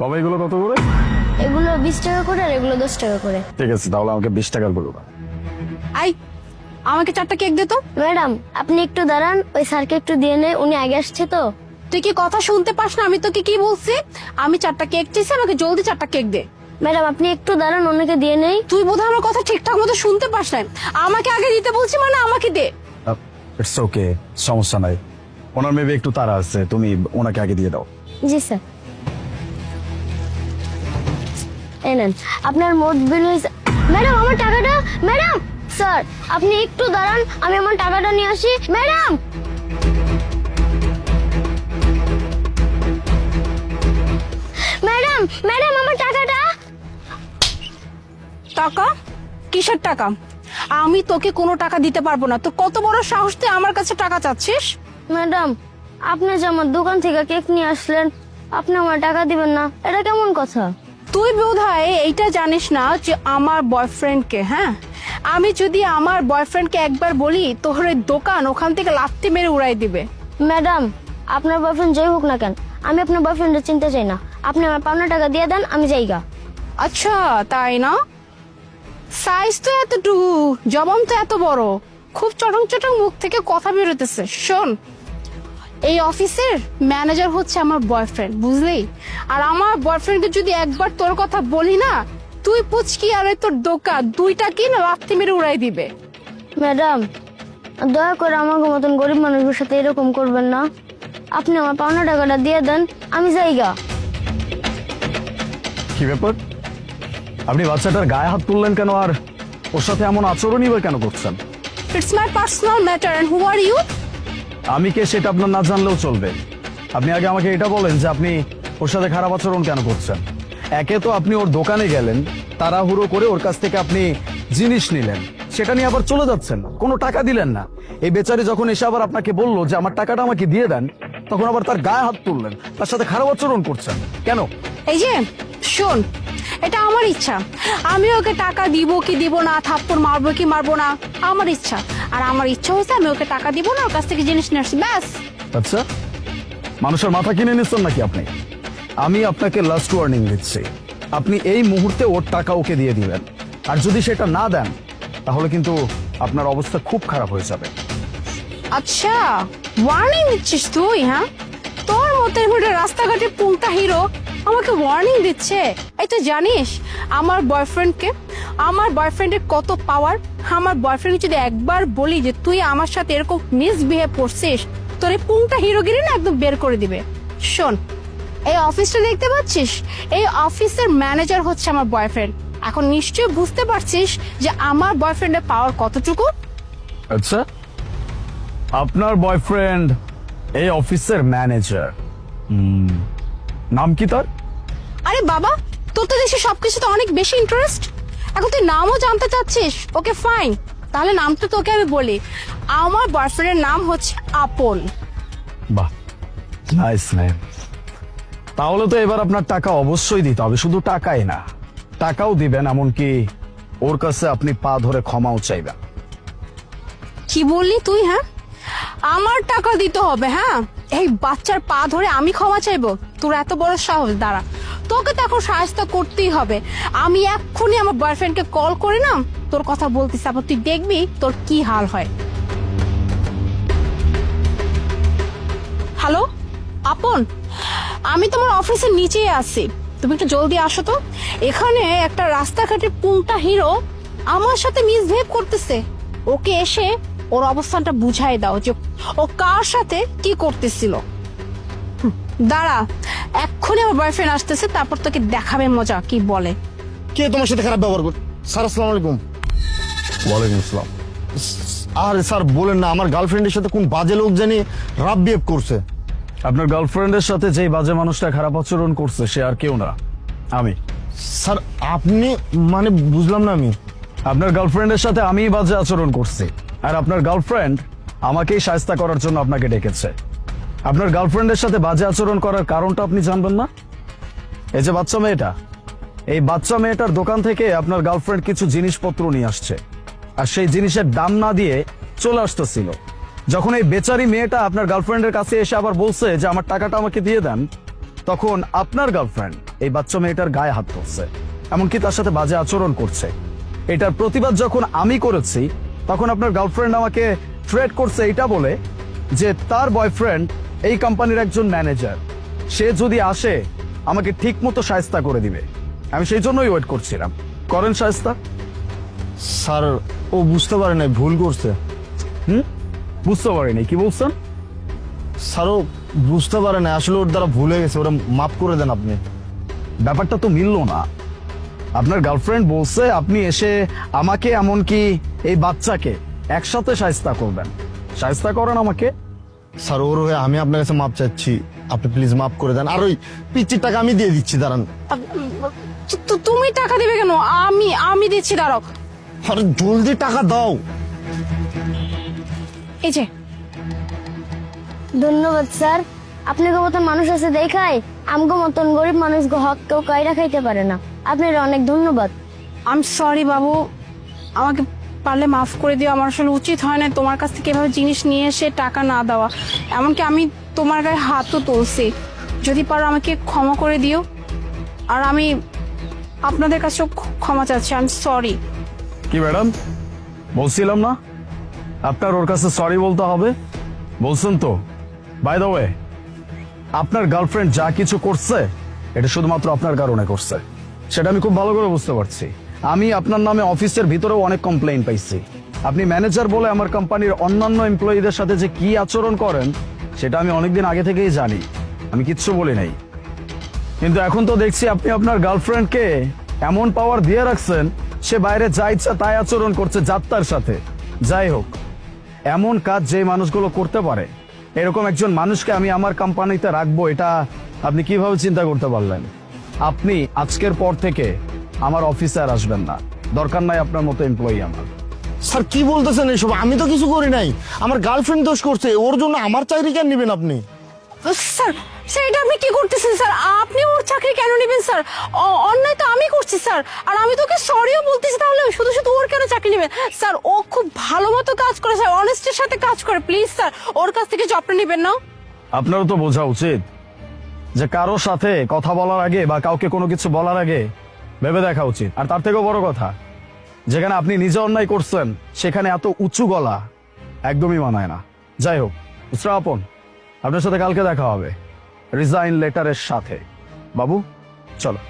বাবা এগুলো কত করে? এগুলো 20 টাকা করে আর এগুলো 10 টাকা করে। ঠিক আছে, তাহলে আমাকে 20 টাকার বলো। আই আমাকে 4টা কেক দে তো। ম্যাডাম আপনি একটু দাঁড়ান, ওই স্যারকে একটু দিয়ে নেই, উনি আগে আসছে তো। তুই কি কথা শুনতে পাস না? আমি তোকে কি বলছি? আমি 4টা কেক চাইছি, আমাকে জলদি 4টা কেক দে। ম্যাডাম আপনি একটু দাঁড়ান, ওনাকে দিয়ে নেই। তুই বোধহয় আমার কথা ঠিকঠাক মতো শুনতে পাস না। আমাকে আগে দিতে বলছি মানে আমাকে দে। ইটস ওকে, সমস্যা নাই। ওনার মেবি একটু তাড়া আছে, তুমি ওনাকে আগে দিয়ে দাও। জি স্যার। এই নেন আপনার মোট বিল হয়েছে। ম্যাডাম আমার টাকাটা। ম্যাডাম স্যার আপনি একটু দাঁড়ান, আমি আমার টাকাটা নিয়ে আসি। ম্যাডাম ম্যাডাম ম্যাডাম আমার টাকাটা। টাকা? কিসের টাকা? আমি তোকে কোনো টাকা দিতে পারবো না। তোর কত বড় সাহস তুই আমার কাছে টাকা চাচ্ছিস? ম্যাডাম আপনি যে আমার দোকান থেকে কেক নিয়ে আসলেন, আপনি আমার টাকা দিবেন না, এটা কেমন কথা? তুই বোধহয় এইটা জানিস না যে আমার বয়ফ্রেন্ডকে, হ্যাঁ, আমি যদি আমার বয়ফ্রেন্ডকে একবার বলি তোর ওই দোকান ওখান থেকে লাথি মেরে উড়াই দিবে। ম্যাডাম আপনার বয়ফ্রেন্ড যেই হোক না কেন, আমি আপনার বয়ফ্রেন্ডের চিনতে চাই না। আপনি আমার পাওনা টাকা দিয়ে দেন, আমি যাইগা। আচ্ছা তাই না? সাইজ তো এতটুকু, জবান তো এত বড়, খুব চটং চটং মুখ থেকে কথা বেরোতেছে। শোন, এই অফিসের ম্যানেজার হচ্ছে আমার বয়ফ্রেন্ড, বুঝলি? আর আমার বয়ফ্রেন্ডকে যদি একবার তোর কথা বলি না, তুই পুচকি আর তোর দোকান দুইটা কি না লাথি মেরে উড়াই দিবে। ম্যাডাম দয়া করে আমাকে মতন গরিব মানুষের সাথে এরকম করবেন না। আপনি আমার পাওনা টাকাটা দিয়ে দেন, আমি যাইগা। কি ব্যাপার, আপনি বাচ্চাটার গায়ে হাত তুললেন কেন, আর ওর সাথে এমন আচরণই বা কেন করছেন? It's my personal matter and who are you? আমি কে সেটা আপনার না জানলেও চলবে। আপনি আগে আমাকে এটা বলেন যে আপনি ওর সাথে খারাপ আচরণ কেন করছেন। একে তো আপনি ওর দোকানে গেলেন, তাড়াহুড়ো করে ওর কাছ থেকে আপনি জিনিস নিলেন, সেটা নিয়ে আবার চলে যাচ্ছেন, কোনো টাকা দিলেন না। এই বেচারি যখন এসে আবার আপনাকে বললো যে আমার টাকাটা আমাকে দিয়ে দেন, তখন আবার তার গায়ে হাত তুললেন, তার সাথে খারাপ আচরণ করছেন কেন? এই যে শোন, এটা আমার ইচ্ছা, আমি ওকে টাকা দিব কি দিব না, থাপ্পড় মারবো কি মারবো না, আমার ইচ্ছা। আর আমার ইচ্ছা হয়েছে আমি ওকে টাকা দিব না, ওর কাছ থেকে জিনিস নিয়ে আসছি, ব্যাস। আচ্ছা, মানুষের মাথা কিনে নিচ্ছেন নাকি আপনি? আমি আপনাকে লাস্ট ওয়ার্নিং দিচ্ছি, আপনি এই মুহূর্তে ওর টাকা ওকে দিয়ে দিবেন, আর যদি সেটা না দেন তাহলে কিন্তু আপনার অবস্থা খুব খারাপ হয়ে যাবে। আচ্ছা ওয়ার্নিং দিচ্ছিস তুই? হ্যাঁ, তোর মতো এভাবে রাস্তাঘাটে পুংটা হিরো আমাকে ওয়ার্নিং দিচ্ছে? এই তো জানিস আমার বয়ফ্রেন্ডের কত পাওয়ার? আমার বয়ফ্রেন্ড যদি একবার বলি যে তুই আমার সাথে এরকম মিসবিহেভ করছিস, তোর এই পুংটা হিরোগিরি না একদম বের করে দিবে। শোন, এই অফিসটা দেখতে পাচ্ছিস, এই অফিসের ম্যানেজার হচ্ছে আমার বয়ফ্রেন্ড। এখন নিশ্চয়ই বুঝতে পারছিস যে আমার বয়ফ্রেন্ডের পাওয়ার কতটুকু। আচ্ছা, আপনার বয়ফ্রেন্ড এই অফিসের ম্যানেজার, নাম কি তার? আরে বাবা, তোর তো দেশে সবকিছু তো অনেক বেশি ইন্টারেস্ট, এখন তুই নামও জানতে চাচ্ছিস? ওকে ফাইন, তাহলে নামটা তোকে আমি বলি। আমার বয়ফ্রেন্ডের নাম হচ্ছে আপন। বাহ, নাইস নেম। তাহলে তো এবার আপনার টাকা অবশ্যই দিতে হবে, শুধু টাকাই না, টাকাও দিবেন, এমনকি ওর কাছে আপনি পা ধরে ক্ষমাও চাইবেন। কি বললি তুই? হ্যাঁ, আমার টাকা দিতে হবে? হ্যাঁ, এই বাচ্চার পা ধরে আমি ক্ষমা চাইবো? তোর এত বড় সাহস! দাঁড়া, তোকে তো এখন সাহায্য করতেই হবে। আমি এক্ষুনি আমার বয়ফ্রেন্ডকে কল করে না তোর কথা বলতিস, তারপর তুই দেখবি তোর কি হাল হয়। হ্যালো আপন, আমি তোমার অফিসের নিচেই আছি, তুমি একটু জলদি আসো তো। এখানে একটা রাস্তাঘাটের পুংটা হিরো আমার সাথে মিসবিহেভ করতেছে, ওকে এসে ওর অবস্থানটা বুঝাই দাও যে ও কার সাথে কি করতেছিল। দাঁড়া, এক্ষুনি আমার বয়ফ্রেন্ড আসতেছে, তারপর তোকে দেখাবে মজা কি বলে। কে তোমার সাথে খারাপ ব্যবহার করে? স্যার আসসালামু আলাইকুম। ওয়ালাইকুম আসসালাম। আরে স্যার বলেন না, আমার গার্লফ্রেন্ডের সাথে কোন বাজে লোক জানি রাফ বিহেভ করছে। আপনার গার্লফ্রেন্ডের সাথে যেই বাজে মানুষটা খারাপ আচরণ করছে সে আর কেউ না, আমি। স্যার আপনি মানে বুঝলাম না। আমি আপনার গার্লফ্রেন্ডের সাথে আমিই বাজে আচরণ করছি, আর আপনার গার্লফ্রেন্ড আমাকেই শায়েস্তা করার জন্য আপনাকে ডেকেছে। আপনার গার্লফ্রেন্ডের সাথে বাজে আচরণ করার কারণটা আপনি জানবেন না? এই যে বাচ্চা মেয়েটা, এই বাচ্চা মেয়েটার দোকান থেকে আপনার গার্লফ্রেন্ড কিছু জিনিসপত্র নিয়ে আসছে, আর সেই জিনিসের দাম না দিয়ে চলে আসতেছিল। যখন এই বেচারি মেয়েটা আপনার গার্লফ্রেন্ডের কাছে এসে আবার বলছে যে আমার টাকাটা আমাকে দিয়ে দেন, তখন আপনার গার্লফ্রেন্ড এই বাচ্চা মেয়েটার গায়ে হাত তুলছে, এমনকি তার সাথে বাজে আচরণ করছে। এটার প্রতিবাদ যখন আমি করেছি, তখন আপনার গার্লফ্রেন্ড আমাকে থ্রেট করছে এটা বলে যে তার বয়ফ্রেন্ড এই কোম্পানির একজন ম্যানেজার, সে যদি আসে আমাকে ঠিক মতো শায়েস্তা করে দিবে। আমি সেই জন্যই ওয়েট করছিলাম। করেন শায়েস্তা। স্যার ও বুঝতে পারে নাই, ভুল করছে। বুঝতে পারিনি, কি বলছেন? স্যার ও বুঝতে পারে না, আসলে ওর দ্বারা ভুলে গেছে, ওরা মাফ করে দেন আপনি। ব্যাপারটা তো মিললো না। আপনার গার্লফ্রেন্ড বলছে আপনি এসে আমাকে এমনকি এই বাচ্চাকে একসাথে শায়েস্তা করবেন। শায়েস্তা করেন আমাকে। স্যার ওর হয়ে আমি আপনার কাছে মাপ চাচ্ছি, আপনি প্লিজ মাফ করে দেন। আর ওই পিচ্চির টাকা আমি দিয়ে দিচ্ছি, দাঁড়ান। তুমি টাকা দিবে কেন? আমি দিচ্ছি, দাঁড়াও। আরে জলদি টাকা দাও। এই যে ধন্যবাদ স্যার। আপনাকে মতন মানুষ আছে দেখায় আমগো মতন গরিব মানুষ হক কেউ কাইরা খাইতে পারে না। আপনার অনেক ধন্যবাদ। আই এম সরি বাবু, আমাকে পারলে মাফ করে দিও। আমার আসলে উচিত হয় না তোমার কাছ থেকে এভাবে জিনিস নিয়ে এসে টাকা না দেওয়া। এমনকি আমি তোমার গায়ে হাতও তুলছি। যদি পারো আমাকে ক্ষমা করে দিও। আর আমি আপনাদের কাছেও ক্ষমা চাচ্ছি। I am sorry. কি ম্যাডাম, বলছিলাম না আপনার ওর কাছে সরি বলতে হবে? বলছেন তো। বাই দ্য ওয়ে, আপনার গার্লফ্রেন্ড যা কিছু করছে এটা শুধুমাত্র আপনার কারণে করছে, সেটা আমি খুব ভালো করে বুঝতে পারছি। আমি আপনার নামে অফিসের ভিতরেও অনেক কমপ্লেইন পাইছি। আপনি ম্যানেজার বলে আমার কোম্পানির অন্যান্য এমপ্লয়ীদের সাথে যে কি আচরণ করেন সেটা আমি অনেকদিন আগে থেকেই জানি, আমি কিচ্ছু বলি নাই। কিন্তু এখন তো দেখছি আপনি আপনার গার্লফ্রেন্ডকে এমন পাওয়ার দিয়ে রাখছেন, সে বাইরে যা ইচ্ছা তাই আচরণ করছে যাত্রার সাথে। যাই হোক, এমন কাজ যে মানুষগুলো করতে পারে, এরকম একজন মানুষকে আমি আমার কোম্পানিতে রাখবো, এটা আপনি কিভাবে চিন্তা করতে পারলেন? আপনি আজকের পর থেকে আমার অফিসে আর আসবেন না। দরকার নাই আপনার মতো এমপ্লয়ি আমার। স্যার কি বলতেছেন এসব? আমি তো কিছু করি নাই, আমার গার্লফ্রেন্ড দোষ করছে, ওর জন্য আমার চাকরি কেন নেবেন আপনি? স্যার স্যার এটা আপনি কি করতেছেন স্যার? আপনি ওর চাকরি কেন নেবেন স্যার? অন্যায় তো আমি করছি স্যার। আর আমি তোকে সরিও বলতেছি, তাহলে শুধু শুধু ওর কেন চাকরি নেবেন? স্যার ও খুব ভালো মতো কাজ করে স্যার, অনেস্টের সাথে কাজ করে। প্লিজ স্যার ওর কাছ থেকে জবটা নেবেন না। আপনারও তো বোঝা উচিত যে কারো সাথে কথা বলার আগে বা কাউকে কোনো কিছু বলার আগে ভেবে দেখা উচিত। আর তার থেকেও বড় কথা, যেখানে আপনি নিজে অন্যায় করছেন সেখানে এত উঁচু গলা একদমই মানায় না। যাই হোক, শ্রাবণ, আপনার সাথে কালকে দেখা হবে রিজাইন লেটারের সাথে। বাবু চলো।